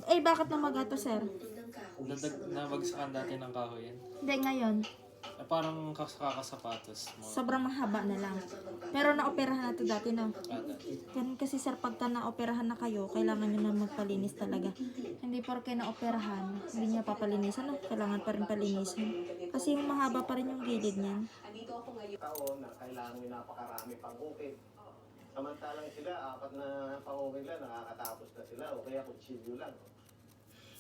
Eh, bakit namaga to, sir? Nabagsakan dati ng kahoy yan. Hindi, ngayon. Parang kakasapatos mo. Sobrang mahaba na lang. Pero naoperahan na to dati, no? Dati. Ganun kasi, sir, pagka naoperahan na kayo, kailangan nyo na magpalinis talaga. Hindi porke naoperahan, hindi niya papalinisan, no? Kailangan pa rin palinisan. Kasi yung mahaba pa rin yung gilid niyan. Andito ako ngayon taon na kailangan may napakarami pang ukit. Samantalang sila, 4 na pangukit lang, nakakatapos na sila o kaya kutsilyo lang.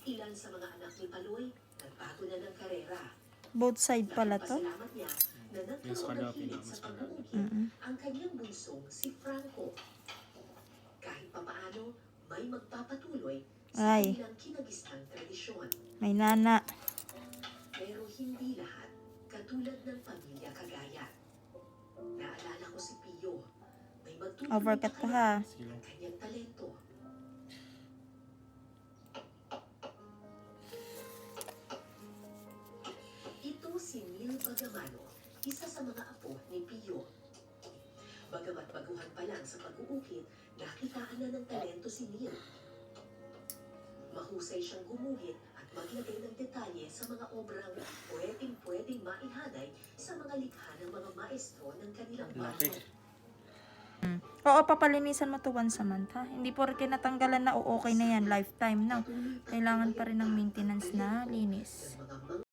Ilan sa mga anak ni Paloy, nagbago na ng karera. Both side pala to. Pasalamat niya na Yes, nagkaroon ng kalapin hilig na, mas sa pag-uukit Mm-mm. ang kanyang bunsong si Franco. Kahit papaano, may magpapatuloy sa Ay. kanilang kinagistang tradisyon. May nana. Pero hindi lahat katulad ng pamilya Cagayat. Naalala ko si Pio. May magtutuloy Overcut ka, ha? ang kanyang talento. Ito si Neil Bagamano, isa sa mga apo ni Pio. Bagamat baguhan pa lang sa pag-uukit, nakitaan na ng talento si Neil. Mahusay siyang gumuhit at maglagay ng detalye sa mga obrang pwedeng maihanay sa mga likha ng mga maestro ng kanilang Laki. bayan. Oo, papalinisan mo to once a month, ha? Hindi porke natanggalan na o okay na yan, lifetime, no? Kailangan pa rin ng maintenance na linis. Ng mga